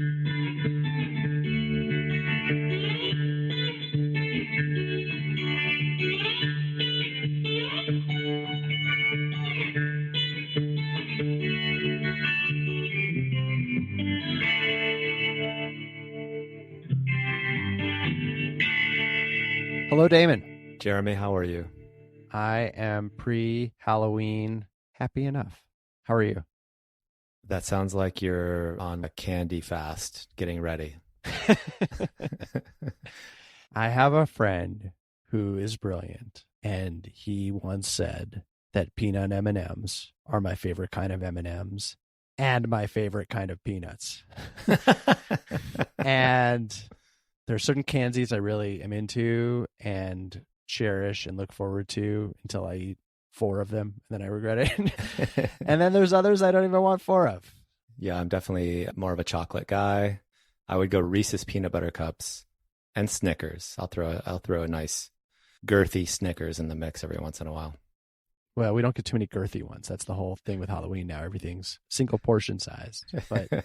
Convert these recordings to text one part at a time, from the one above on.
Hello, Damon. Jeremy, how are you? I am pre-Halloween happy enough. How are you? That sounds like you're on a candy fast, getting ready. I have a friend who is brilliant, and he once said that peanut M&Ms are my favorite kind of M&Ms and my favorite kind of peanuts. And there are certain candies I really am into and cherish and look forward to until I eat 4 of them, and then I regret it. And then there's others I don't even want 4 of. Yeah, I'm definitely more of a chocolate guy. I would go Reese's peanut butter cups and Snickers. I'll throw a nice girthy Snickers in the mix every once in a while. Well, we don't get too many girthy ones. That's the whole thing with Halloween now. Everything's single portion size. But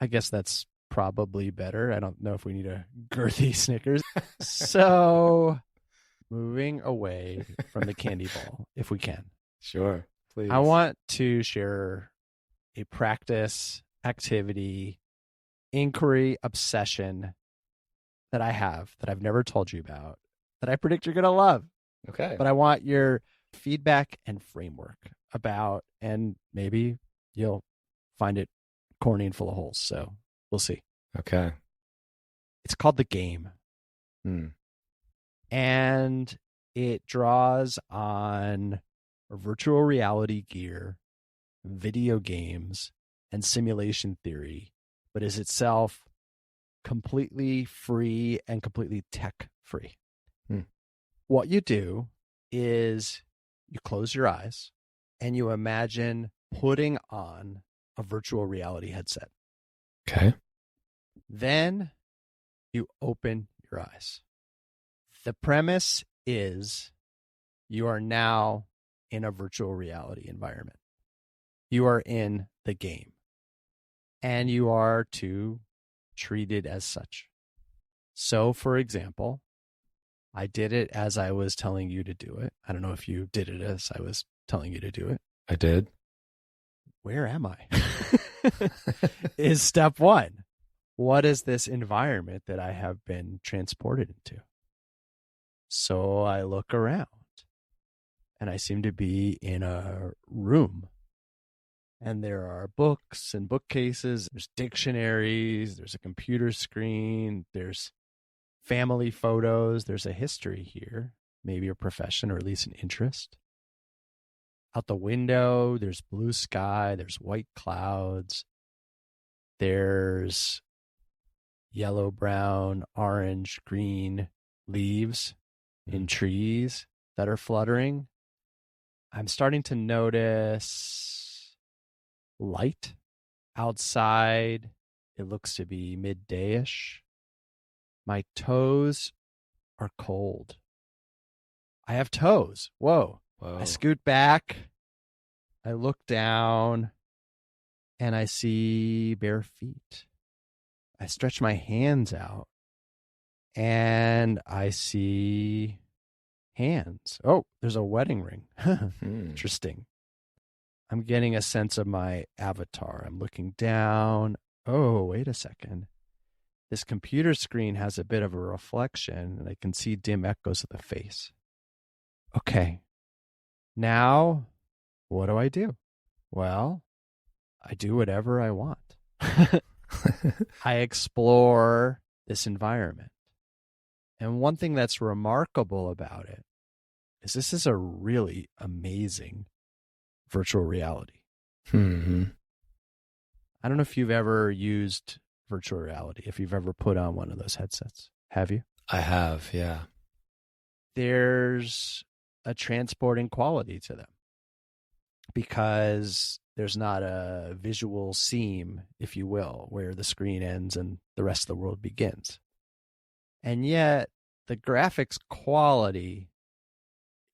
I guess that's probably better. I don't know if we need a girthy Snickers. So moving away from the candy ball, if we can. Sure, please. I want to share a practice, activity, inquiry, obsession that I have that I've never told you about that I predict you're going to love. Okay. But I want your feedback and framework about, and maybe you'll find it corny and full of holes. So we'll see. Okay. It's called The Game. And it draws on virtual reality gear, video games, and simulation theory, but is itself completely free and completely tech free. What you do is you close your eyes and you imagine putting on a virtual reality headset. Okay. Then you open your eyes. The premise is you are now in a virtual reality environment. You are in the game, and you are to treat it as such. So, for example, I did it as I was telling you to do it. I don't know if you did it as I was telling you to do it. I did. Where am I? Is step 1. What is this environment that I have been transported into? So I look around, and I seem to be in a room. And there are books and bookcases, there's dictionaries, there's a computer screen, there's family photos, there's a history here, maybe a profession or at least an interest. Out the window, there's blue sky, there's white clouds, there's yellow, brown, orange, green leaves in trees that are fluttering. I'm starting to notice light outside. It looks to be midday-ish. My toes are cold. I have toes. Whoa. I scoot back. I look down and I see bare feet. I stretch my hands out and I see hands. Oh, there's a wedding ring. Interesting. I'm getting a sense of my avatar. I'm looking down. Oh, wait a second. This computer screen has a bit of a reflection, and I can see dim echoes of the face. Okay. Now, what do I do? Well, I do whatever I want. I explore this environment. And one thing that's remarkable about it is this is a really amazing virtual reality. Mm-hmm. I don't know if you've ever used virtual reality, if you've ever put on one of those headsets. Have you? I have, yeah. There's a transporting quality to them because there's not a visual seam, if you will, where the screen ends and the rest of the world begins. And yet the graphics quality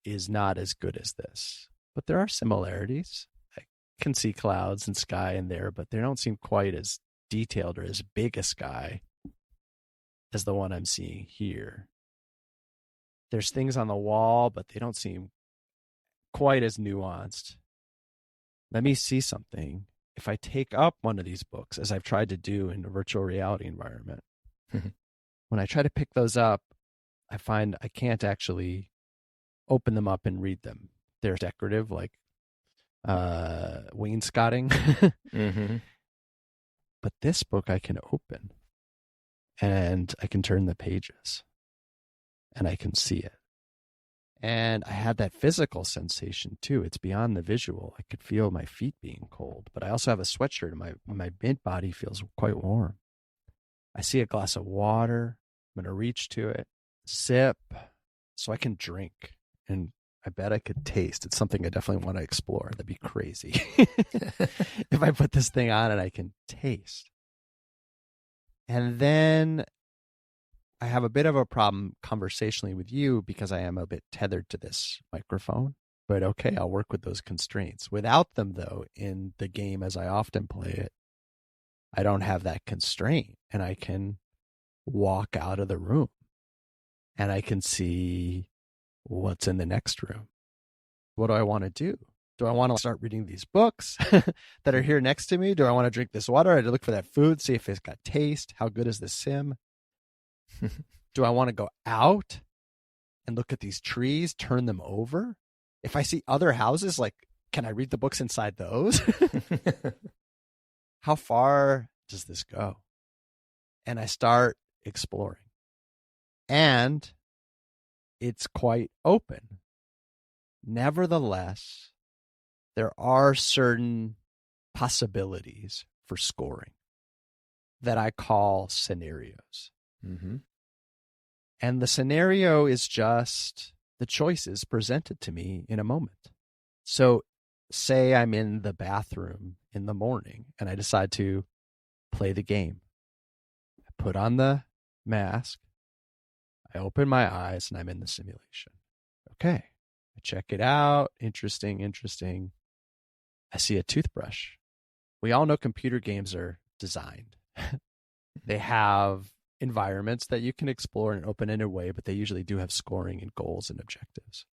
is not as good as this, but there are similarities. I can see clouds and sky in there, but they don't seem quite as detailed or as big a sky as the one I'm seeing here. There's things on the wall, but they don't seem quite as nuanced. Let me see something. If I take up one of these books, as I've tried to do in a virtual reality environment, when I try to pick those up, I find I can't actually open them up and read them. They're decorative, like wainscoting. Mm-hmm. But this book I can open and I can turn the pages and I can see it. And I had that physical sensation too. It's beyond the visual. I could feel my feet being cold, but I also have a sweatshirt and my mid body feels quite warm. I see a glass of water. I'm going to reach to it, sip, so I can drink. And I bet I could taste. It's something I definitely want to explore. That'd be crazy. If I put this thing on and I can taste. And then I have a bit of a problem conversationally with you because I am a bit tethered to this microphone. But okay, I'll work with those constraints. Without them, though, in the game as I often play it, I don't have that constraint. And I can walk out of the room and I can see what's in the next room. What do I want to do? Do I want to start reading these books that are here next to me? Do I want to drink this water? I look for that food, see if it's got taste. How good is the sim? Do I want to go out and look at these trees, turn them over? If I see other houses, like, can I read the books inside those? How far does this go? And I start exploring. And it's quite open. Nevertheless, there are certain possibilities for scoring that I call scenarios. Mm-hmm. And the scenario is just the choices presented to me in a moment. So say I'm in the bathroom in the morning and I decide to play the game. I put on the mask. I open my eyes and I'm in the simulation. Okay. I check it out. Interesting. I see a toothbrush. We all know computer games are designed. They have environments that you can explore in an open-ended way, but they usually do have scoring and goals and objectives.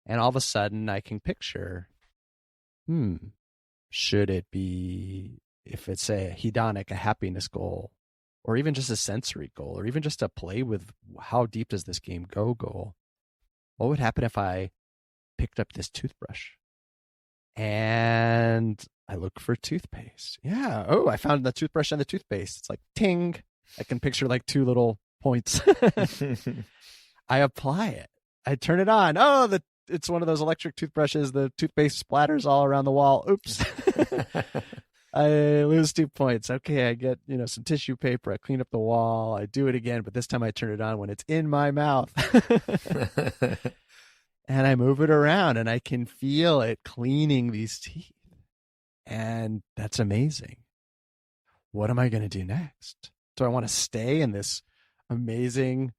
And all of a sudden I can picture, should it be, if it's a hedonic, a happiness goal, or even just a sensory goal, or even just a play with how deep does this game go goal, what would happen if I picked up this toothbrush and I look for toothpaste? Yeah. Oh, I found the toothbrush and the toothpaste. It's like ting. I can picture like two little points. I apply it. I turn it on. Oh, it's one of those electric toothbrushes. The toothpaste splatters all around the wall. Oops. I lose 2 points. Okay, I get, some tissue paper. I clean up the wall. I do it again, but this time I turn it on when it's in my mouth. And I move it around and I can feel it cleaning these teeth. And that's amazing. What am I going to do next? Do I want to stay in this amazing,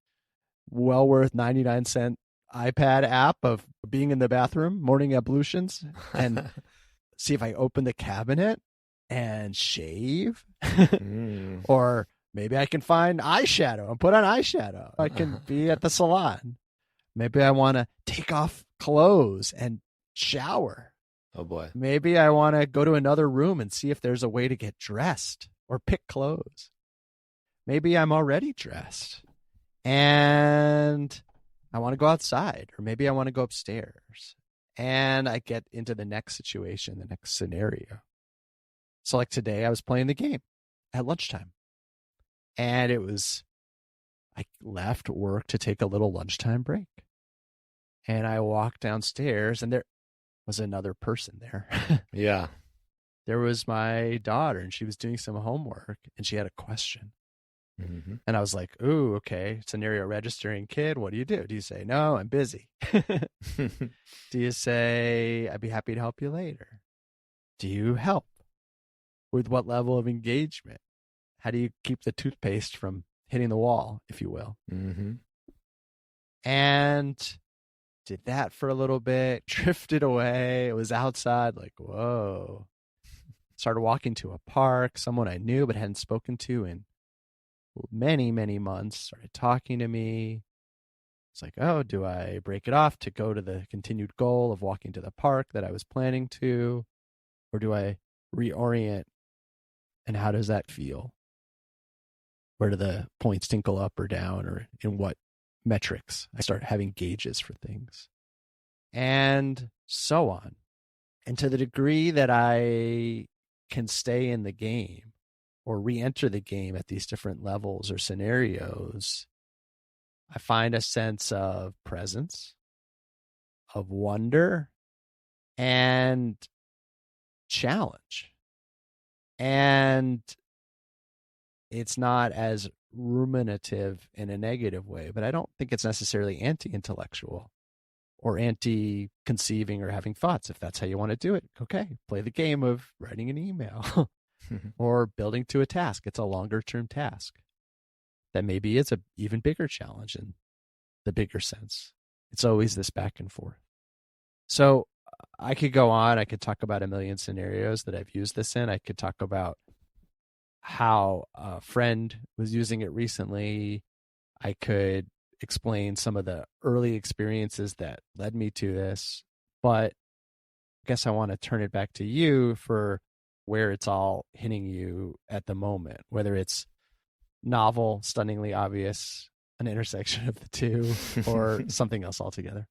well worth 99-cent iPad app of being in the bathroom, morning ablutions, and see if I open the cabinet and shave? Or maybe I can find eyeshadow and put on eyeshadow. I can be at the salon. Maybe I want to take off clothes and shower. Oh, boy. Maybe I want to go to another room and see if there's a way to get dressed or pick clothes. Maybe I'm already dressed and I want to go outside, or maybe I want to go upstairs, and I get into the next situation, the next scenario. So like today I was playing the game at lunchtime, and I left work to take a little lunchtime break, and I walked downstairs and there was another person there. Yeah. There was my daughter, and she was doing some homework and she had a question. Mm-hmm. And I was like, ooh, okay, scenario registering kid. What do you do? Do you say, no, I'm busy? Do you say, I'd be happy to help you later? Do you help? With what level of engagement? How do you keep the toothpaste from hitting the wall, if you will? Mm-hmm. And did that for a little bit, drifted away. It was outside, like, whoa. Started walking to a park, someone I knew but hadn't spoken to in many, many months started talking to me. It's like, oh, do I break it off to go to the continued goal of walking to the park that I was planning to? Or do I reorient? And how does that feel? Where do the points tinkle up or down, or in what metrics? I start having gauges for things and so on. And to the degree that I can stay in the game or re-enter the game at these different levels or scenarios, I find a sense of presence, of wonder, and challenge. And it's not as ruminative in a negative way, but I don't think it's necessarily anti-intellectual or anti-conceiving or having thoughts. If that's how you want to do it, okay, play the game of writing an email or building to a task. It's a longer term task that maybe is an even bigger challenge in the bigger sense. It's always this back and forth. So I could go on. I could talk about a million scenarios that I've used this in. I could talk about how a friend was using it recently. I could explain some of the early experiences that led me to this. But I guess I want to turn it back to you for where it's all hitting you at the moment, whether it's novel, stunningly obvious, an intersection of the two, or something else altogether.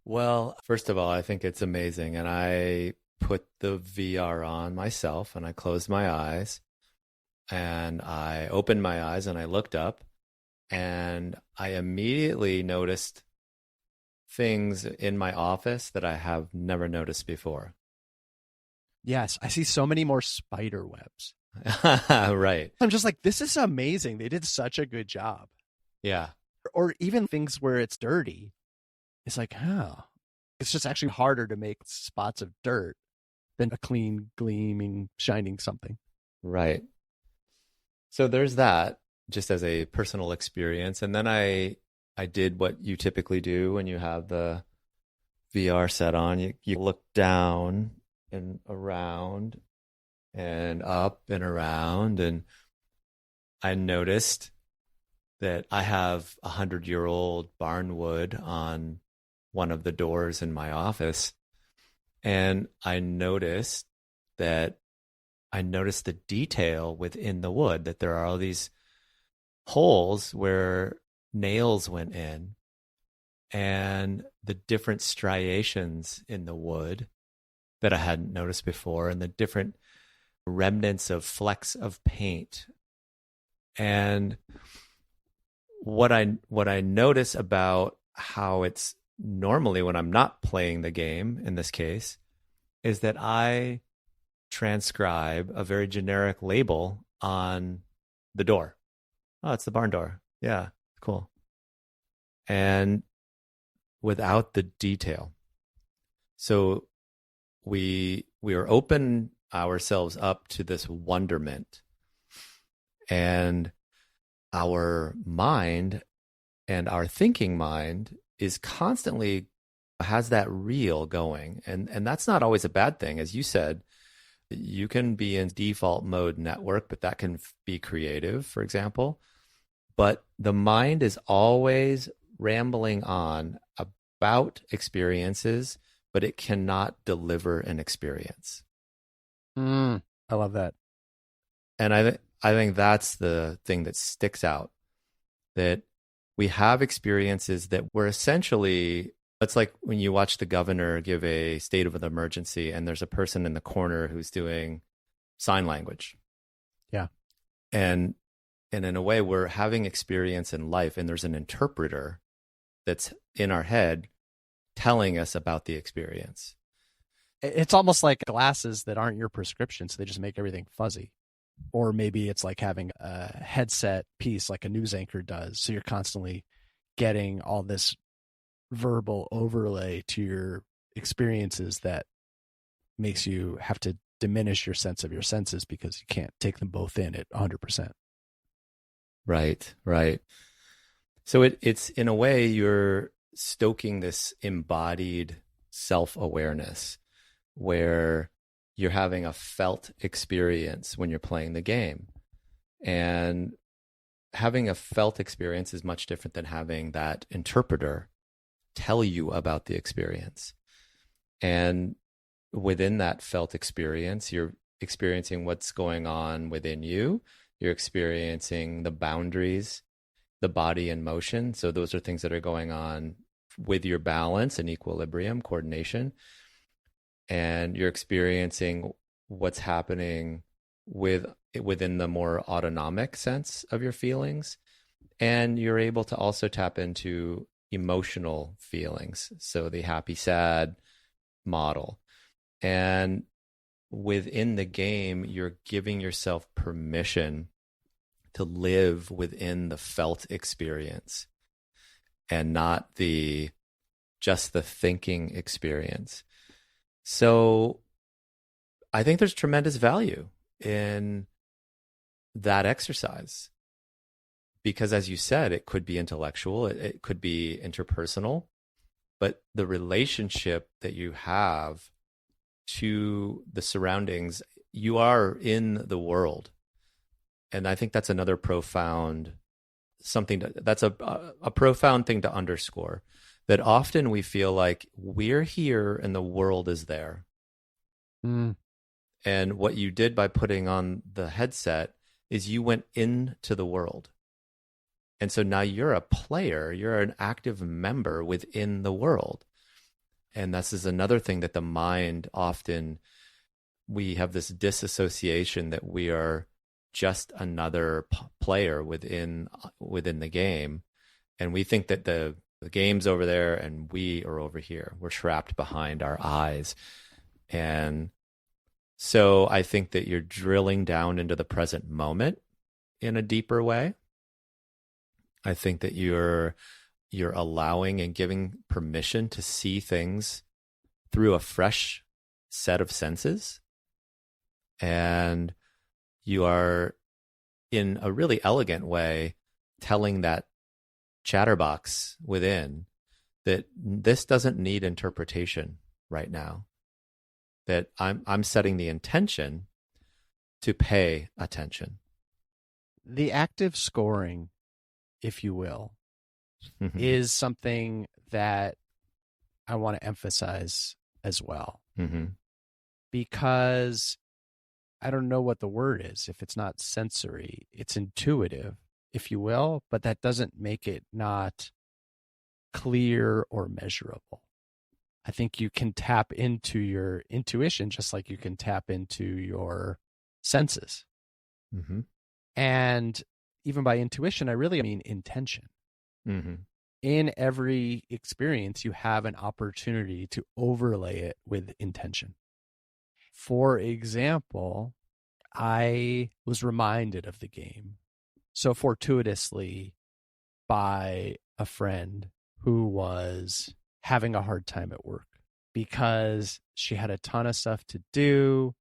Well, first of all, I think it's amazing. And I put the VR on myself and I closed my eyes and I opened my eyes and I looked up and I immediately noticed things in my office that I have never noticed before. Yes, I see so many more spider webs. Right. I'm just like, this is amazing. They did such a good job. Yeah. Or even things where it's dirty. It's like, oh, it's just actually harder to make spots of dirt than a clean, gleaming, shining something. Right. So there's that just as a personal experience. And then I did what you typically do when you have the VR set on. You look down and around and up and around. And I noticed that I have 100-year-old barnwood on one of the doors in my office. And I noticed the detail within the wood, that there are all these holes where nails went in and the different striations in the wood that I hadn't noticed before and the different remnants of flecks of paint. And what I notice about how it's normally when I'm not playing the game in this case is that I transcribe a very generic label on the door. Oh, it's the barn door. Yeah, cool. And without the detail. So we are open ourselves up to this wonderment, and our mind and our thinking mind is constantly has that reel going. And that's not always a bad thing. As you said, you can be in default mode network, but that can be creative, for example. But the mind is always rambling on about experiences, but it cannot deliver an experience. I love that. And I think that's the thing that sticks out, that we have experiences that were essentially, it's like when you watch the governor give a state of an emergency and there's a person in the corner who's doing sign language. Yeah. And in a way, we're having experience in life and there's an interpreter that's in our head telling us about the experience. It's almost like glasses that aren't your prescription, so they just make everything fuzzy. Or maybe it's like having a headset piece like a news anchor does. So you're constantly getting all this verbal overlay to your experiences that makes you have to diminish your sense of your senses because you can't take them both in at 100%. Right, right. So it's in a way you're stoking this embodied self-awareness where you're having a felt experience when you're playing the game. And having a felt experience is much different than having that interpreter tell you about the experience. And within that felt experience, you're experiencing what's going on within you. You're experiencing the boundaries, the body and motion. So those are things that are going on with your balance and equilibrium, coordination. And you're experiencing what's happening within the more autonomic sense of your feelings. And you're able to also tap into emotional feelings. So the happy, sad model. And within the game, you're giving yourself permission to live within the felt experience and not just the thinking experience. So I think there's tremendous value in that exercise because, as you said, it could be intellectual, it could be interpersonal, but the relationship that you have to the surroundings, you are in the world. And I think that's another profound that's a profound thing to underscore, that often we feel like we're here and the world is there. Mm. And what you did by putting on the headset is you went into the world. And so now you're a player, you're an active member within the world. And this is another thing that the mind often, we have this disassociation that we are just another player within the game. And we think that the game's over there and we are over here. We're trapped behind our eyes. And so I think that you're drilling down into the present moment in a deeper way. I think that you're allowing and giving permission to see things through a fresh set of senses. And you are, in a really elegant way, telling that chatterbox within that this doesn't need interpretation right now. That I'm setting the intention to pay attention. The active scoring, if you will, is something that I want to emphasize as well. Mm-hmm. Because I don't know what the word is. If it's not sensory, it's intuitive, if you will, but that doesn't make it not clear or measurable. I think you can tap into your intuition just like you can tap into your senses. Mm-hmm. And even by intuition, I really mean intention. Mm-hmm. In every experience, you have an opportunity to overlay it with intention. For example, I was reminded of the game so fortuitously by a friend who was having a hard time at work because she had a ton of stuff to do,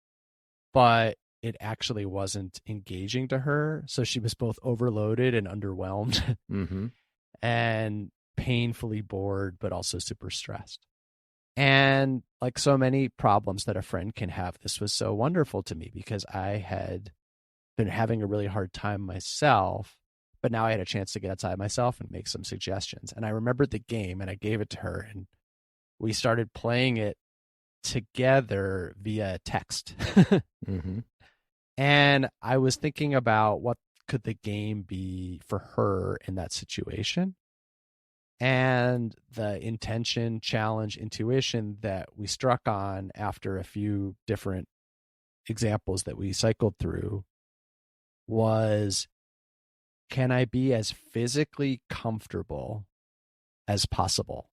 but it actually wasn't engaging to her. So she was both overloaded and underwhelmed Mm-hmm. and painfully bored, but also super stressed. And like so many problems that a friend can have, this was so wonderful to me because I had been having a really hard time myself, but now I had a chance to get outside myself and make some suggestions. And I remembered the game and I gave it to her and we started playing it together via text. Mm-hmm. And I was thinking about what could the game be for her in that situation. And the intention, challenge, intuition that we struck on after a few different examples that we cycled through was, can I be as physically comfortable as possible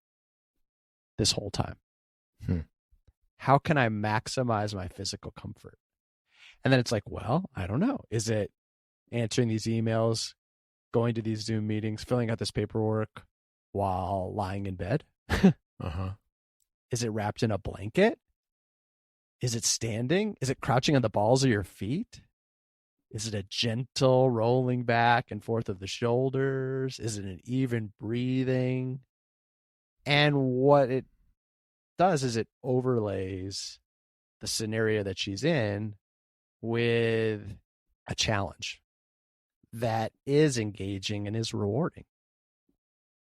this whole time? How can I maximize my physical comfort? And then it's like, well, I don't know. Is it answering these emails, going to these Zoom meetings, filling out this paperwork while lying in bed? Uh-huh. Is it wrapped in a blanket? Is it standing? Is it crouching on the balls of your feet? Is it a gentle rolling back and forth of the shoulders? Is it an even breathing? And what it does is it overlays the scenario that she's in with a challenge that is engaging and is rewarding.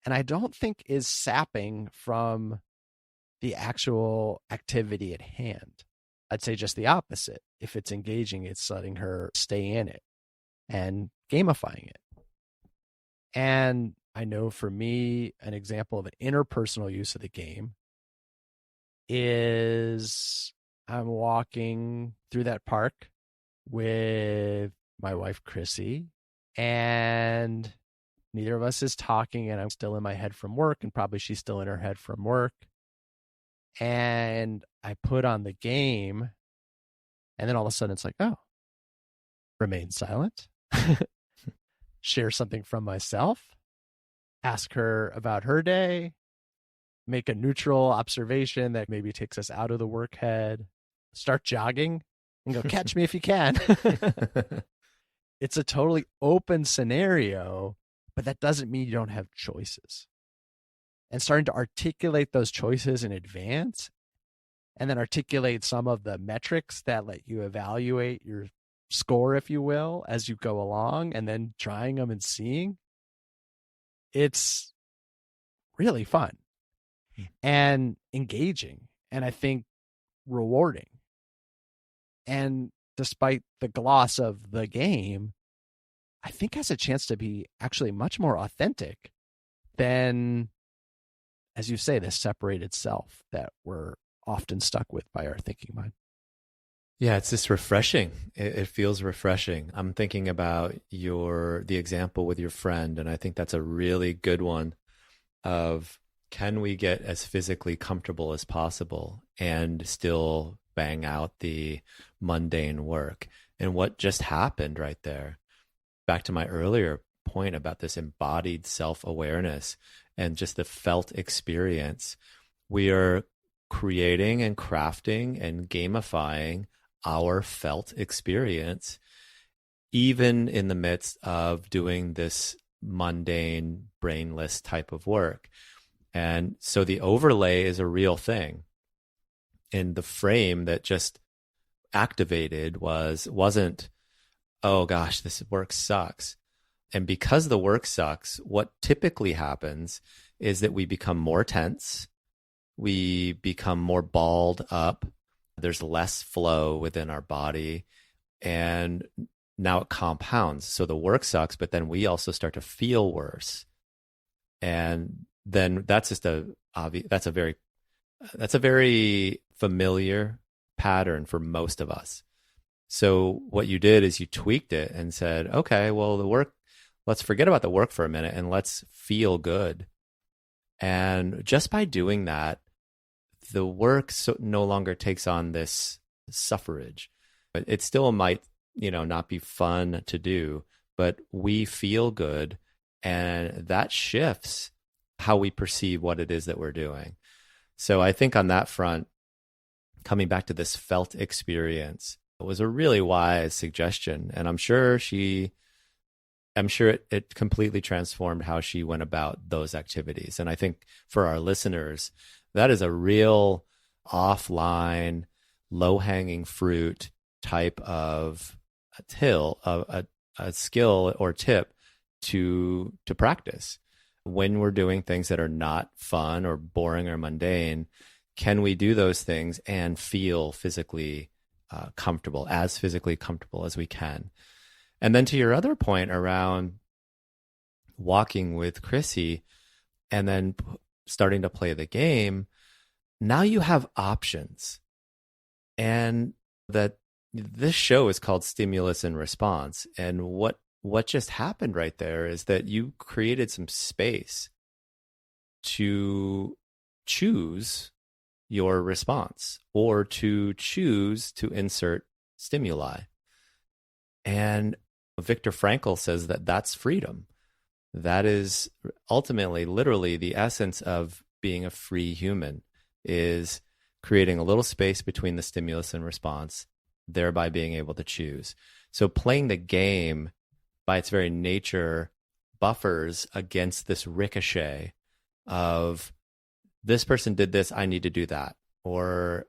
And I don't think is sapping from the actual activity at hand. I'd say just the opposite. If it's engaging, it's letting her stay in it and gamifying it. And I know for me, an example of an interpersonal use of the game is I'm walking through that park with my wife, Chrissy, and neither of us is talking, and I'm still in my head from work, and probably she's still in her head from work. And I put on the game, and then all of a sudden it's like, oh, remain silent, share something from myself, ask her about her day, make a neutral observation that maybe takes us out of the work head, start jogging, and go, catch me if you can. It's a totally open scenario, but that doesn't mean you don't have choices. And starting to articulate those choices in advance, and then articulate some of the metrics that let you evaluate your score, if you will, as you go along, and then trying them and seeing, it's really fun and engaging, and I think rewarding. And despite the gloss of the game, I think has a chance to be actually much more authentic than, as you say, this separated self that we're often stuck with by our thinking mind. Yeah, it's just refreshing. It feels refreshing. I'm thinking about the example with your friend, and I think that's a really good one of, can we get as physically comfortable as possible and still bang out the mundane work? And what just happened right there, back to my earlier point about this embodied self-awareness and just the felt experience, we are creating and crafting and gamifying our felt experience, even in the midst of doing this mundane, brainless type of work. And so the overlay is a real thing. And the frame that just activated wasn't, oh gosh, this work sucks. And because the work sucks, what typically happens is that we become more tense, we become more balled up, there's less flow within our body, and now it compounds. So the work sucks, but then we also start to feel worse. And then that's just that's a very familiar pattern for most of us. So what you did is you tweaked it and said, okay, well, let's forget about the work for a minute and let's feel good. And just by doing that, the work no longer takes on this suffrage. It still might, not be fun to do, but we feel good, and that shifts how we perceive what it is that we're doing. So I think on that front, coming back to this felt experience, it was a really wise suggestion. And I'm sure it completely transformed how she went about those activities. And I think for our listeners, that is a real offline, low-hanging fruit type of a skill or tip to practice. When we're doing things that are not fun or boring or mundane, can we do those things and feel physically comfortable, as physically comfortable as we can? And then to your other point around walking with Chrissy and then starting to play the game, now you have options. And that this show is called Stimulus and Response. And what just happened right there is that you created some space to choose your response or to choose to insert stimuli. And Viktor Frankl says that that's freedom. That is ultimately, literally, the essence of being a free human, is creating a little space between the stimulus and response, thereby being able to choose. So playing the game by its very nature buffers against this ricochet of, this person did this, I need to do that. Or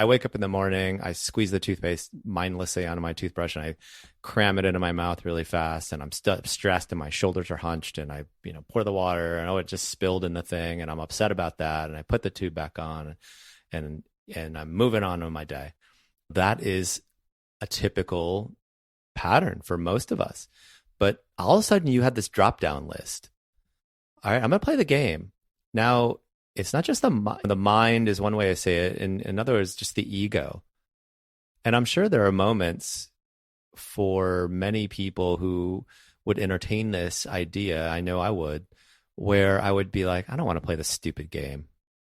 I wake up in the morning, I squeeze the toothpaste mindlessly onto my toothbrush, and I cram it into my mouth really fast, and I'm stressed, and my shoulders are hunched, and I, pour the water, and it just spilled in the thing, and I'm upset about that, and I put the tube back on, and I'm moving on with my day. That is a typical pattern for most of us. But all of a sudden, you had this drop-down list. All right, I'm going to play the game. Now, it's not just the mind is one way to say it. In other words, just the ego. And I'm sure there are moments for many people who would entertain this idea, I know I would, where I would be like, I don't want to play this stupid game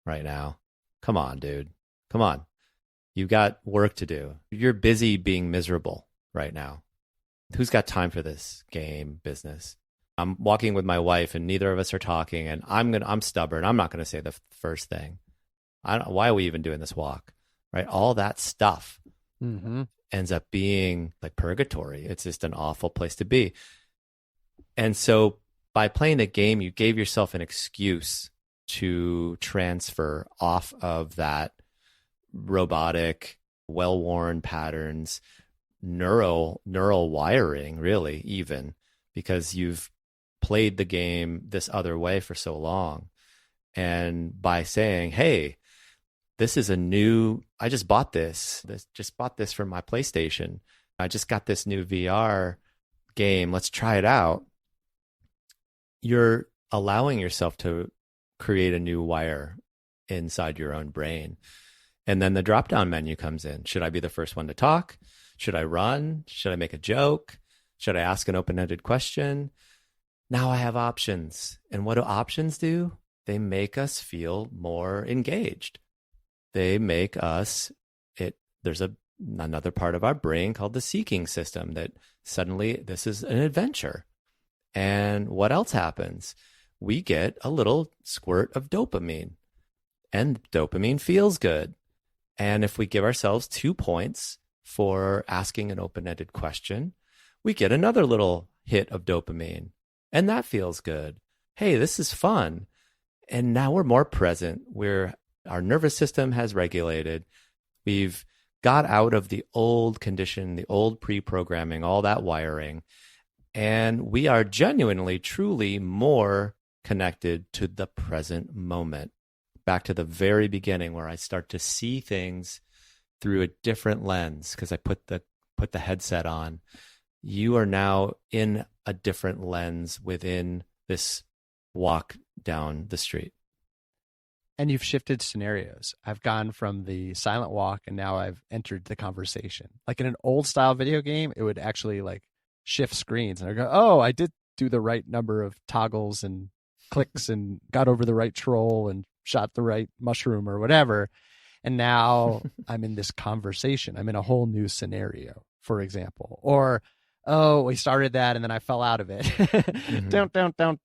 right now. Come on, dude. Come on. You've got work to do. You're busy being miserable right now. Who's got time for this game business? I'm walking with my wife and neither of us are talking, and I'm stubborn. I'm not going to say the first thing. Why are we even doing this walk? Right? All that stuff ends up being like purgatory. It's just an awful place to be. And so by playing the game, you gave yourself an excuse to transfer off of that robotic, well-worn patterns, neural wiring, really, even, because you've played the game this other way for so long. And by saying, hey, this is I just bought this for my PlayStation. I just got this new VR game. Let's try it out. You're allowing yourself to create a new wire inside your own brain. And then the drop-down menu comes in. Should I be the first one to talk? Should I run? Should I make a joke? Should I ask an open-ended question? Now I have options. And what do options do? They make us feel more engaged. They make us, there's another part of our brain called the seeking system that suddenly this is an adventure. And what else happens? We get a little squirt of dopamine, and dopamine feels good. And if we give ourselves 2 points for asking an open-ended question, we get another little hit of dopamine, and that feels good. Hey, this is fun. And now we're more present. Our nervous system has regulated. We've got out of the old condition, the old pre-programming, all that wiring. And we are genuinely, truly more connected to the present moment. Back to the very beginning where I start to see things through a different lens because I put the headset on. You are now in a different lens within this walk down the street. And you've shifted scenarios. I've gone from the silent walk and now I've entered the conversation. Like in an old style video game, it would actually like shift screens and I go, oh, I did do the right number of toggles and clicks and got over the right troll and shot the right mushroom or whatever. And now I'm in this conversation. I'm in a whole new scenario, for example. Or, oh, we started that and then I fell out of it. Mm-hmm. Don't.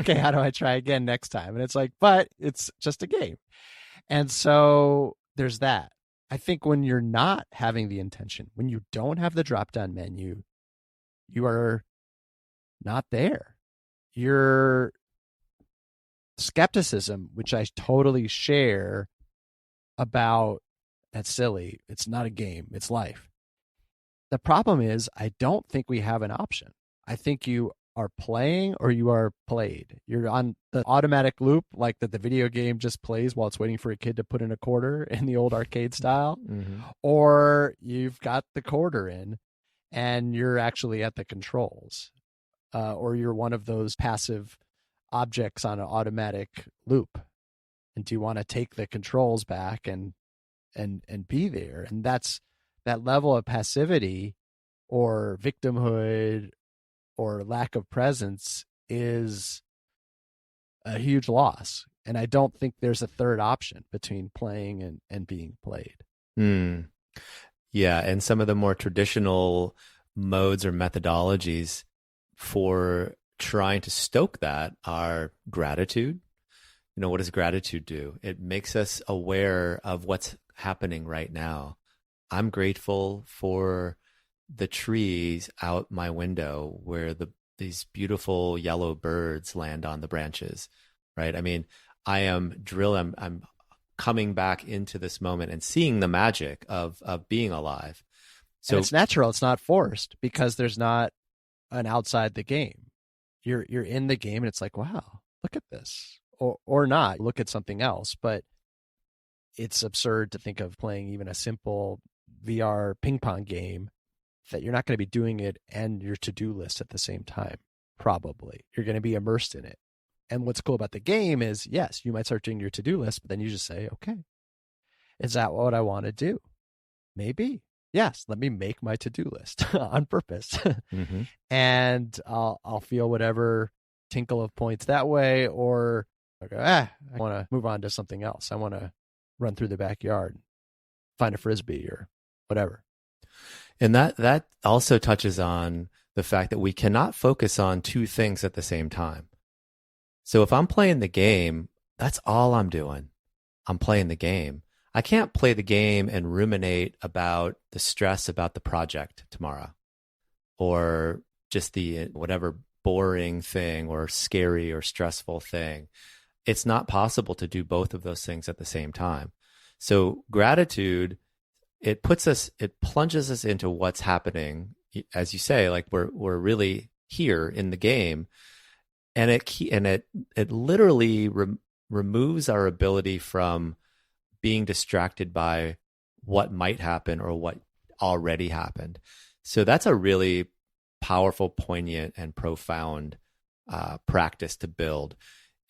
Okay, how do I try again next time? And it's like, but it's just a game. And so there's that. I think when you're not having the intention, when you don't have the drop-down menu, you are not there. Your skepticism, which I totally share about, that's silly. It's not a game. It's life. The problem is I don't think we have an option. I think you are playing or you are played. You're on the automatic loop, like that the video game just plays while it's waiting for a kid to put in a quarter in the old arcade style, or you've got the quarter in and you're actually at the controls, or you're one of those passive objects on an automatic loop. And do you want to take the controls back and be there? And that's that level of passivity or victimhood or lack of presence is a huge loss. And I don't think there's a third option between playing and being played. Yeah. And some of the more traditional modes or methodologies for trying to stoke that are gratitude. What does gratitude do? It makes us aware of what's happening right now. I'm grateful for the trees out my window where these beautiful yellow birds land on the branches, right? I mean, I'm coming back into this moment and seeing the magic of being alive. So and it's natural. It's not forced because there's not an outside the game. You're in the game and it's like, wow, look at this. Or not, look at something else. But it's absurd to think of playing even a simple VR ping pong game that you're not going to be doing it and your to-do list at the same time. Probably. You're going to be immersed in it. And what's cool about the game is, yes, you might start doing your to-do list, but then you just say, okay, is that what I want to do? Maybe. Yes, let me make my to-do list on purpose. Mm-hmm. And I'll feel whatever tinkle of points that way, or I go, I want to move on to something else. I want to run through the backyard, find a Frisbee or whatever. And that also touches on the fact that we cannot focus on two things at the same time. So if I'm playing the game, that's all I'm doing. I'm playing the game. I can't play the game and ruminate about the stress about the project tomorrow, or just the whatever boring thing or scary or stressful thing. It's not possible to do both of those things at the same time. So gratitude, it plunges us into what's happening. As you say, like we're really here in the game, and it literally removes our ability from being distracted by what might happen or what already happened. So that's a really powerful, poignant, and profound practice to build.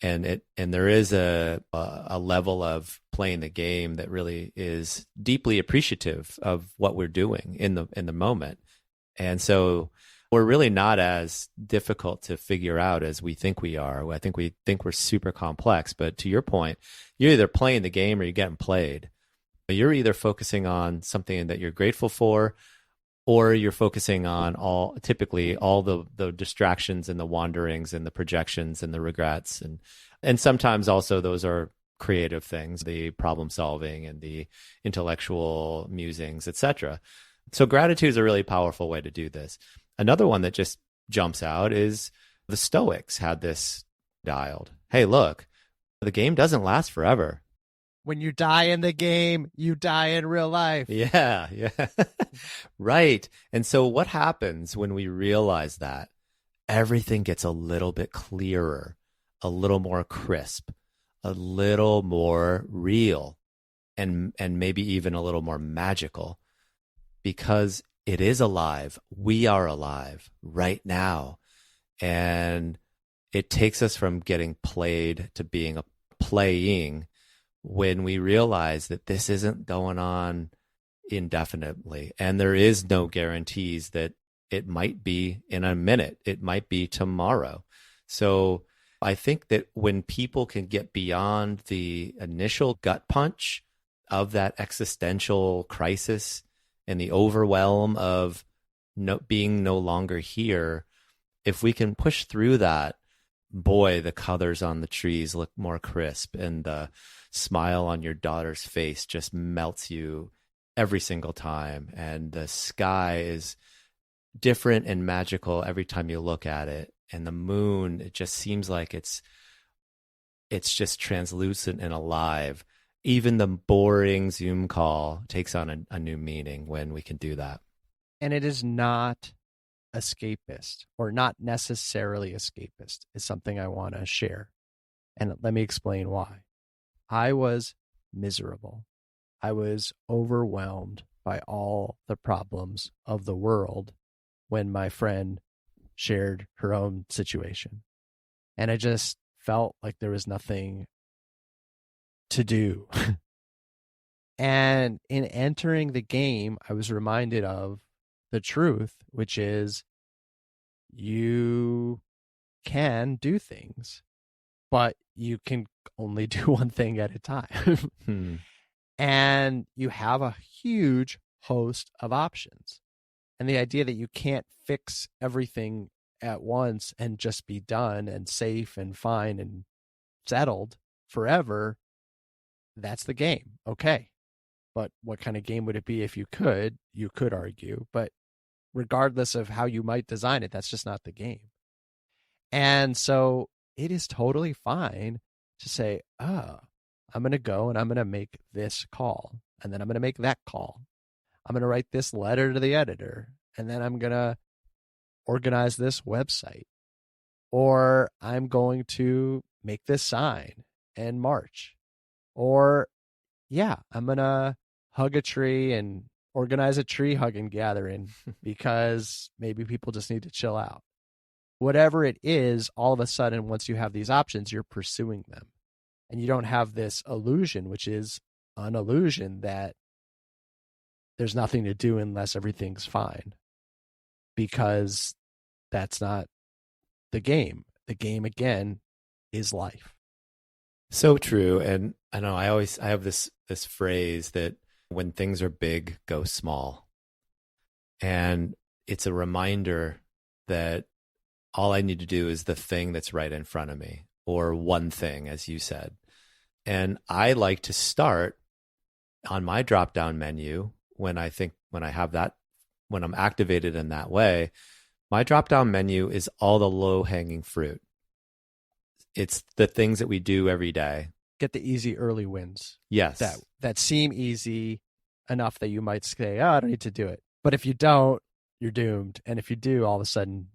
And there is a level of playing the game that really is deeply appreciative of what we're doing in the moment. And so we're really not as difficult to figure out as we think we are. I think we think we're super complex, but to your point, you're either playing the game or you're getting played. You're either focusing on something that you're grateful for, or you're focusing on typically all the distractions and the wanderings and the projections and the regrets. And sometimes also those are creative things, the problem solving and the intellectual musings, etc. So gratitude is a really powerful way to do this. Another one that just jumps out is the Stoics had this dialed. Hey, look, the game doesn't last forever. When you die in the game, you die in real life. Yeah. Right. And so what happens when we realize that? Everything gets a little bit clearer, a little more crisp, a little more real, and maybe even a little more magical, because it is alive. We are alive right now. And it takes us from getting played to being playing, when we realize that this isn't going on indefinitely. And there is no guarantees that it might be in a minute. It might be tomorrow. So I think that when people can get beyond the initial gut punch of that existential crisis and the overwhelm of being no longer here, if we can push through that, boy, the colors on the trees look more crisp, and the smile on your daughter's face just melts you every single time. And the sky is different and magical every time you look at it. And the moon, it just seems like it's just translucent and alive. Even the boring Zoom call takes on a new meaning when we can do that. And it is not escapist, or not necessarily escapist, is something I want to share. And let me explain why. I was miserable. I was overwhelmed by all the problems of the world when my friend shared her own situation. And I just felt like there was nothing to do. And in entering the game, I was reminded of the truth, which is you can do things, but you can only do one thing at a time. And you have a huge host of options. And the idea that you can't fix everything at once and just be done and safe and fine and settled forever, that's the game. Okay. But what kind of game would it be if you could? You could argue. But regardless of how you might design it, that's just not the game. And so it is totally fine to say, I'm going to go and I'm going to make this call. And then I'm going to make that call. I'm going to write this letter to the editor. And then I'm going to organize this website. Or I'm going to make this sign and march. Or, yeah, I'm going to hug a tree and organize a tree hugging gathering because maybe people just need to chill out. Whatever it is, all of a sudden, once you have these options, you're pursuing them. And you don't have this illusion, which is an illusion that there's nothing to do unless everything's fine. Because that's not the game. The game, again, is life. So true. And I know I have this phrase that when things are big, go small. And it's a reminder that all I need to do is the thing that's right in front of me, or one thing, as you said. And I like to start on my drop-down menu when I'm activated in that way. My drop-down menu is all the low-hanging fruit. It's the things that we do every day. Get the easy early wins. Yes. That seem easy enough that you might say, oh, I don't need to do it. But if you don't, you're doomed. And if you do, all of a sudden,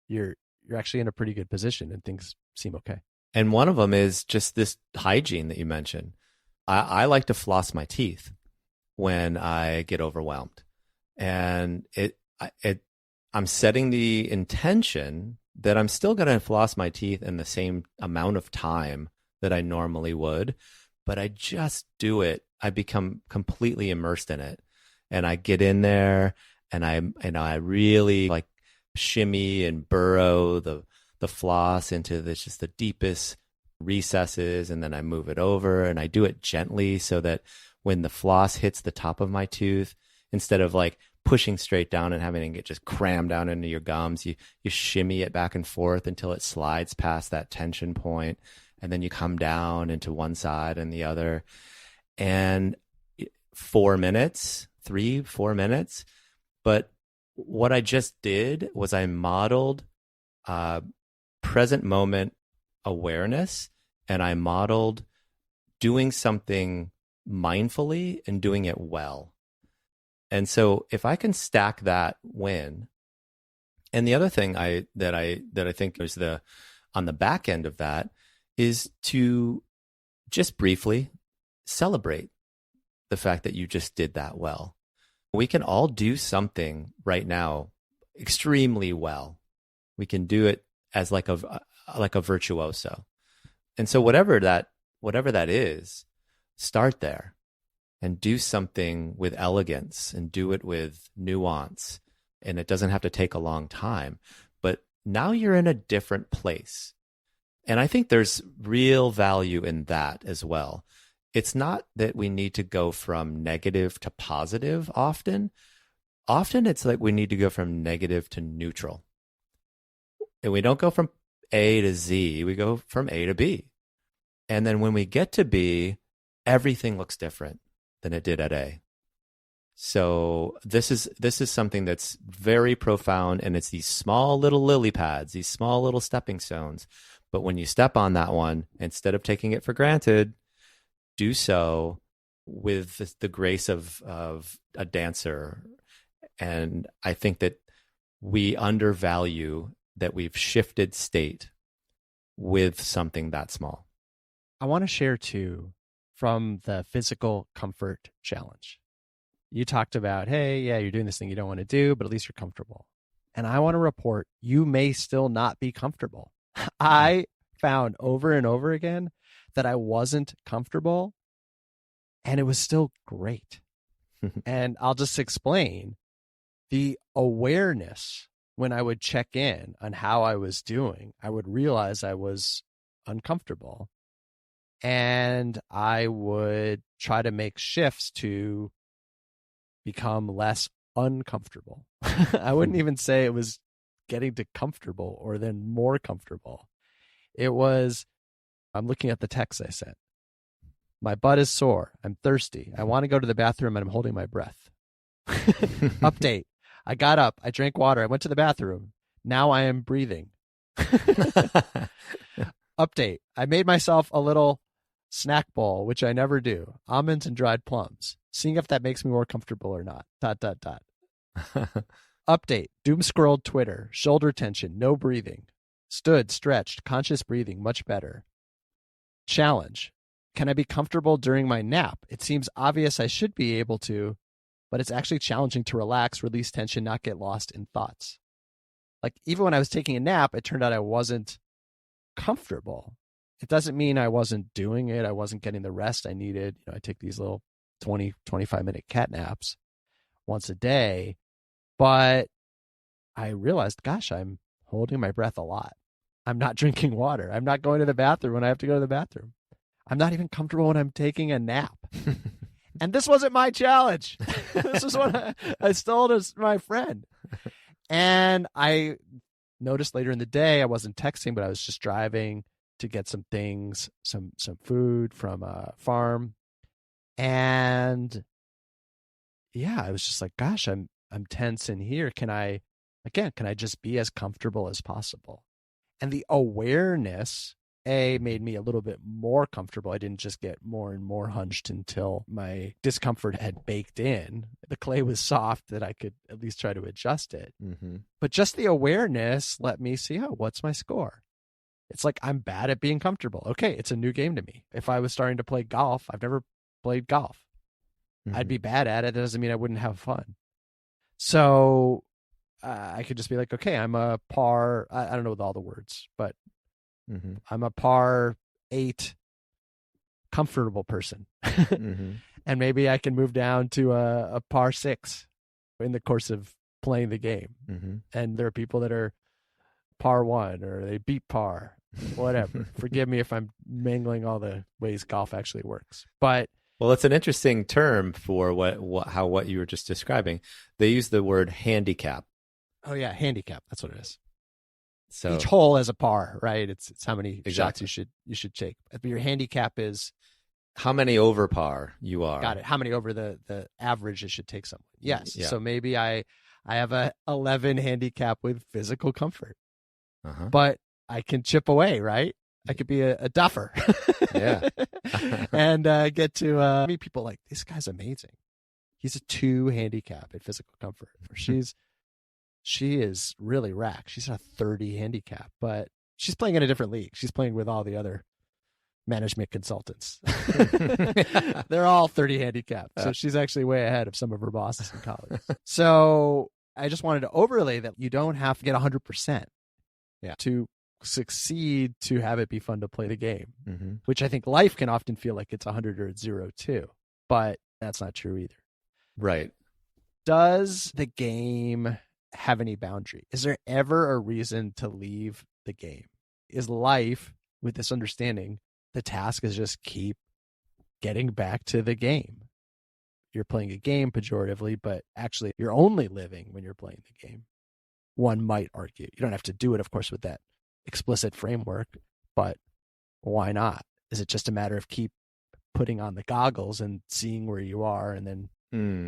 you're actually in a pretty good position and things seem okay. And one of them is just this hygiene that you mentioned. I like to floss my teeth when I get overwhelmed. And I'm setting the intention that I'm still going to floss my teeth in the same amount of time that I normally would, but I just do it. I become completely immersed in it. And I get in there and I really like shimmy and burrow the floss into just the deepest recesses, and then I move it over and I do it gently so that when the floss hits the top of my tooth, instead of like pushing straight down and having it get just crammed down into your gums, you shimmy it back and forth until it slides past that tension point, and then you come down into one side and the other. And 4 minutes, 3-4 minutes. But what I just did was I modeled present moment awareness, and I modeled doing something mindfully and doing it well. And so if I can stack that win, and the other thing that I think is on the back end of that is to just briefly celebrate the fact that you just did that well. We can all do something right now extremely well. We can do it as like a virtuoso. And so whatever that is, start there and do something with elegance and do it with nuance. And it doesn't have to take a long time, but now you're in a different place. And I think there's real value in that as well. It's not that we need to go from negative to positive often. Often it's like we need to go from negative to neutral. And we don't go from A to Z, we go from A to B. And then when we get to B, everything looks different than it did at A. So this is something that's very profound, and it's these small little lily pads, these small little stepping stones. But when you step on that one, instead of taking it for granted, do so with the grace of a dancer. And I think that we undervalue that we've shifted state with something that small. I want to share too from the physical comfort challenge. You talked about, hey, yeah, you're doing this thing you don't want to do, but at least you're comfortable. And I want to report you may still not be comfortable. I found over and over again that I wasn't comfortable, and it was still great. And I'll just explain the awareness. When I would check in on how I was doing, I would realize I was uncomfortable, and I would try to make shifts to become less uncomfortable. I wouldn't even say it was getting to comfortable or then more comfortable. It was, I'm looking at the text I sent. My butt is sore. I'm thirsty. I want to go to the bathroom and I'm holding my breath. Update. I got up. I drank water. I went to the bathroom. Now I am breathing. Update. I made myself a little snack bowl, which I never do, almonds and dried plums, seeing if that makes me more comfortable or not. ... Update, doom scrolled Twitter, shoulder tension, no breathing. Stood, stretched, conscious breathing, much better. Challenge, can I be comfortable during my nap? It seems obvious I should be able to, but it's actually challenging to relax, release tension, not get lost in thoughts. Like, even when I was taking a nap, it turned out I wasn't comfortable. It doesn't mean I wasn't doing it. I wasn't getting the rest I needed. I take these little 20, 25-minute cat naps once a day. But I realized, gosh, I'm holding my breath a lot. I'm not drinking water. I'm not going to the bathroom when I have to go to the bathroom. I'm not even comfortable when I'm taking a nap. And this wasn't my challenge. This is what I stole to my friend. And I noticed later in the day, I wasn't texting, but I was just driving to get some things, some food from a farm. And yeah, I was just like, gosh, I'm tense in here. Can I just be as comfortable as possible? And the awareness, made me a little bit more comfortable. I didn't just get more and more hunched until my discomfort had baked in. The clay was soft that I could at least try to adjust it. Mm-hmm. But just the awareness let me see, what's my score? It's like, I'm bad at being comfortable. Okay, it's a new game to me. If I was starting to play golf, I've never played golf. Mm-hmm. I'd be bad at it. That doesn't mean I wouldn't have fun. So I could just be like, okay, I'm a par. I don't know all the words, but mm-hmm. I'm a par 8 comfortable person. Mm-hmm. And maybe I can move down to a par 6 in the course of playing the game. Mm-hmm. And there are people that are par 1 or they beat par, whatever. Forgive me if I'm mangling all the ways golf actually works. But well, it's an interesting term for what you were just describing. They use the word handicap. Oh yeah, handicap. That's what it is. So each hole has a par, right? It's how many shots you should take. But your handicap is how many over par you are. Got it. How many over the average it should take someone. Yes. Yeah. So maybe I have a 11 handicap with physical comfort. Uh-huh. But I can chip away, right? I could be a duffer. Yeah. And get to meet people like, this guy's amazing. He's a 2 handicap at physical comfort. She is really racked. She's a 30 handicap, but she's playing in a different league. She's playing with all the other management consultants. They're all 30 handicap. So she's actually way ahead of some of her bosses and colleagues. So I just wanted to overlay that you don't have to get 100% to succeed to have it be fun to play the game, mm-hmm. which I think life can often feel like it's 100 or it's 0 too, but that's not true either. Right. Does the game have any boundary? Is there ever a reason to leave the game? Is life, with this understanding, the task is just keep getting back to the game? You're playing a game pejoratively, but actually you're only living when you're playing the game. One might argue. You don't have to do it, of course, with that explicit framework, but why not? Is it just a matter of keep putting on the goggles and seeing where you are and then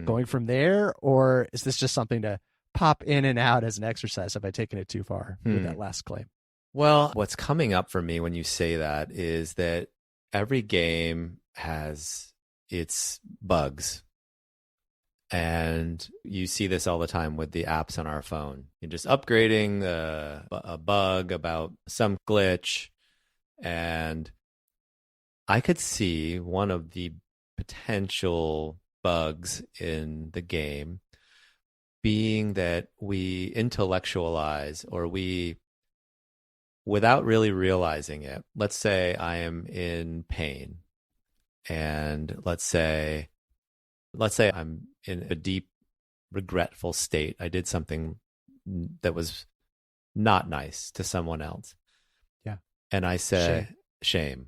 going from there? Or is this just something to pop in and out as an exercise? Have I taken it too far with that last claim? Well, what's coming up for me when you say that is that every game has its bugs. And you see this all the time with the apps on our phone. You're just upgrading a bug about some glitch. And I could see one of the potential bugs in the game being that we intellectualize, or we, without really realizing it, let's say I am in pain, and let's say I'm in a deep, regretful state. I did something that was not nice to someone else. Yeah. And I say, shame.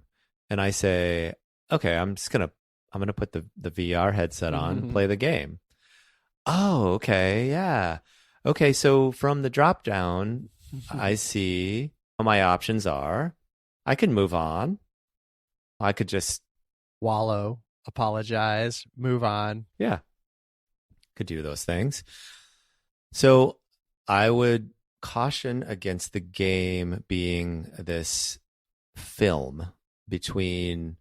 And I say, okay, I'm going to put the VR headset on and play the game. Oh, okay. Yeah. Okay. So from the dropdown, I see what my options are. I can move on. I could just wallow, apologize, move on. Yeah. Could do those things. So I would caution against the game being this film between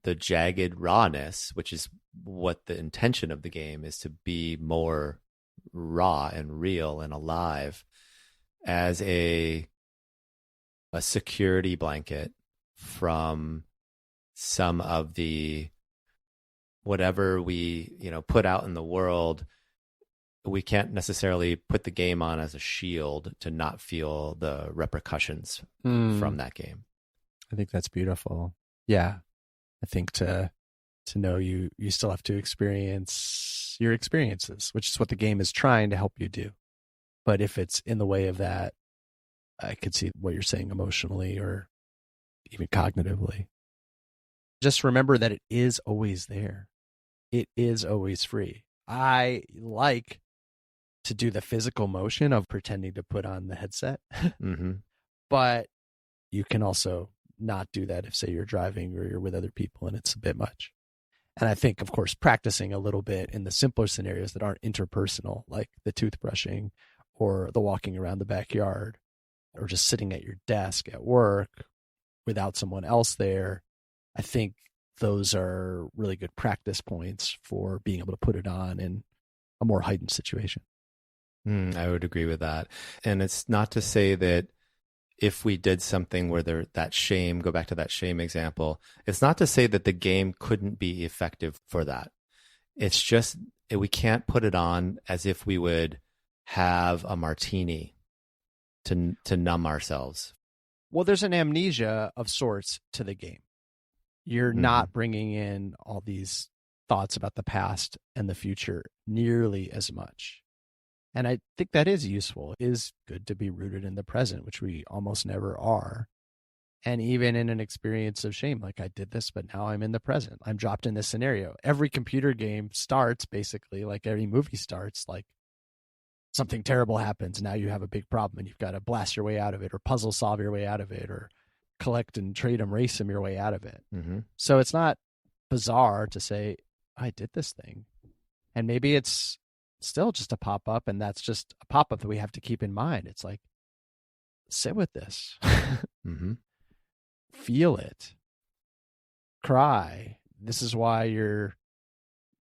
the jagged rawness, which is what the intention of the game is, to be more raw and real and alive, as a security blanket from some of the whatever we put out in the world. We can't necessarily put the game on as a shield to not feel the repercussions from that game. I think that's beautiful. Yeah. I think to know you still have to experience your experiences, which is what the game is trying to help you do. But if it's in the way of that, I could see what you're saying emotionally or even cognitively. Just remember that it is always there. It is always free. I like to do the physical motion of pretending to put on the headset, but you can also not do that if, say, you're driving or you're with other people and it's a bit much. And I think, of course, practicing a little bit in the simpler scenarios that aren't interpersonal, like the toothbrushing or the walking around the backyard or just sitting at your desk at work without someone else there, I think those are really good practice points for being able to put it on in a more heightened situation. I would agree with that. And it's not to say that if we did something where that shame, go back to that shame example, it's not to say that the game couldn't be effective for that. It's just we can't put it on as if we would have a martini to numb ourselves. Well, there's an amnesia of sorts to the game. You're not bringing in all these thoughts about the past and the future nearly as much. And I think that is useful. It is good to be rooted in the present, which we almost never are. And even in an experience of shame, like I did this, but now I'm in the present. I'm dropped in this scenario. Every computer game starts basically like every movie starts, like something terrible happens. Now you have a big problem and you've got to blast your way out of it or puzzle solve your way out of it or collect and trade them, race them your way out of it. So it's not bizarre to say, I did this thing. And maybe it's still just a pop-up, and that's just a pop-up that we have to keep in mind. It's like, sit with this. Feel it. Cry. This is why you're,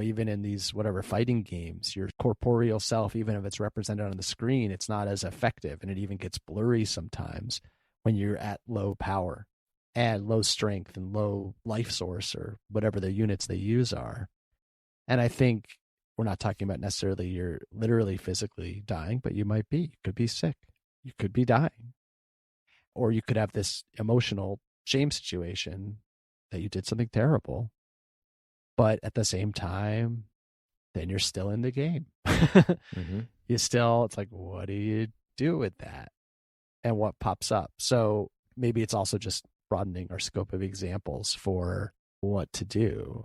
even in these whatever fighting games, your corporeal self, even if it's represented on the screen, it's not as effective, and it even gets blurry sometimes when you're at low power and low strength and low life source or whatever the units they use are. And I think we're not talking about necessarily you're literally physically dying, but you might be. You could be sick. You could be dying. Or you could have this emotional shame situation that you did something terrible. But at the same time, then you're still in the game. You still, it's like, what do you do with that? And what pops up? So maybe it's also just broadening our scope of examples for what to do.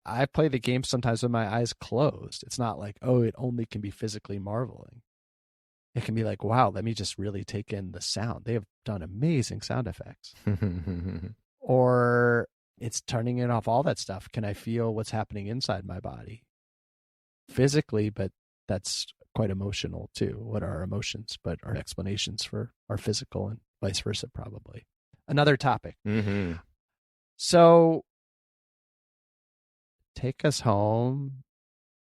I play the game sometimes with my eyes closed. It's not like, oh, it only can be physically marveling. It can be like, wow, let me just really take in the sound. They have done amazing sound effects. Or it's turning it off all that stuff. Can I feel what's happening inside my body? Physically, but that's quite emotional too. What are our emotions, but our explanations for our physical and vice versa, probably. Another topic. So take us home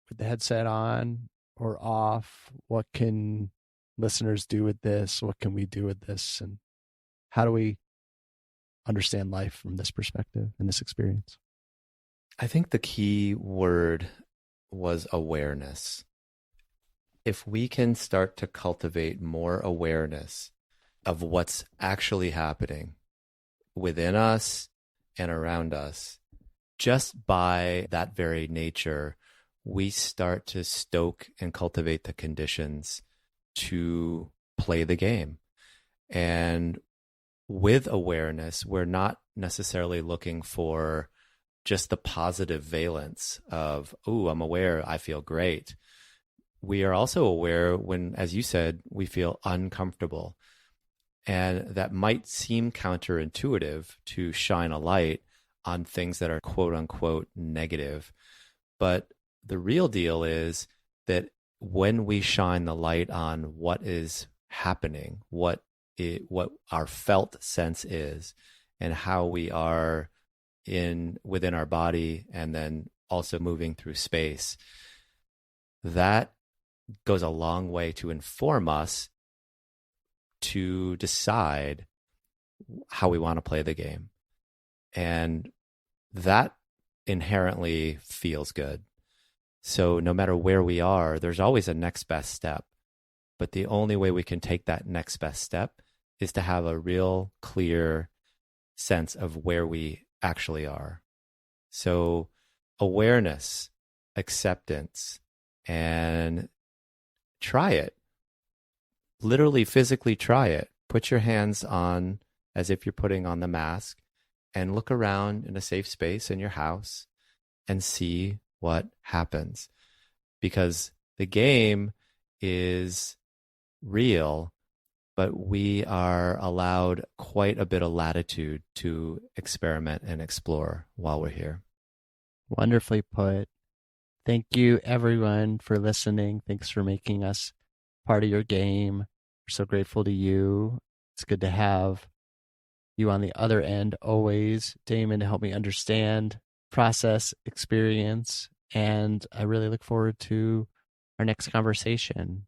with the headset on or off. What can listeners do with this? What can we do with this? And how do we understand life from this perspective and this experience? I think the key word was awareness. If we can start to cultivate more awareness of what's actually happening within us and around us, just by that very nature, we start to stoke and cultivate the conditions to play the game. And with awareness, we're not necessarily looking for just the positive valence of, oh, I'm aware, I feel great. We are also aware when, as you said, we feel uncomfortable. And that might seem counterintuitive to shine a light on things that are quote unquote negative. But the real deal is that when we shine the light on what is happening, what our felt sense is, and how we are in within our body and then also moving through space, that goes a long way to inform us to decide how we want to play the game. And that inherently feels good. So no matter where we are, there's always a next best step. But the only way we can take that next best step is to have a real clear sense of where we actually are. So awareness, acceptance, and try it. Literally, physically try it. Put your hands on as if you're putting on the mask and look around in a safe space in your house and see what happens. Because the game is real, but we are allowed quite a bit of latitude to experiment and explore while we're here. Wonderfully put. Thank you, everyone, for listening. Thanks for making us part of your game. We're so grateful to you. It's good to have you on the other end always, Damon, to help me understand, process, experience. And I really look forward to our next conversation.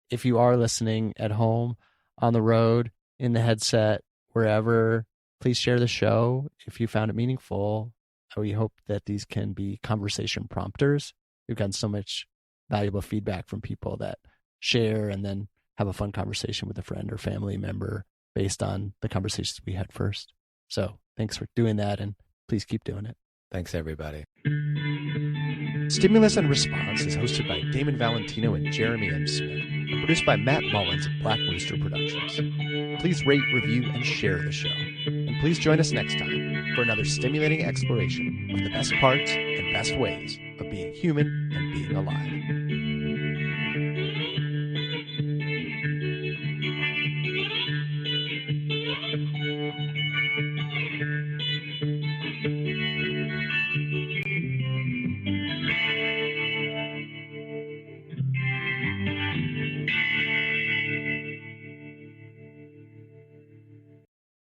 If you are listening at home, on the road, in the headset, wherever, please share the show if you found it meaningful. We hope that these can be conversation prompters. We've gotten so much valuable feedback from people that share and then have a fun conversation with a friend or family member based on the conversations we had first. So thanks for doing that, and please keep doing it. Thanks, everybody. Stimulus and Response is hosted by Damon Valentino and Jeremy M. Smith, and produced by Matt Mullins of Black Rooster Productions. Please rate, review, and share the show. And please join us next time for another stimulating exploration of the best parts and best ways of being human and being alive.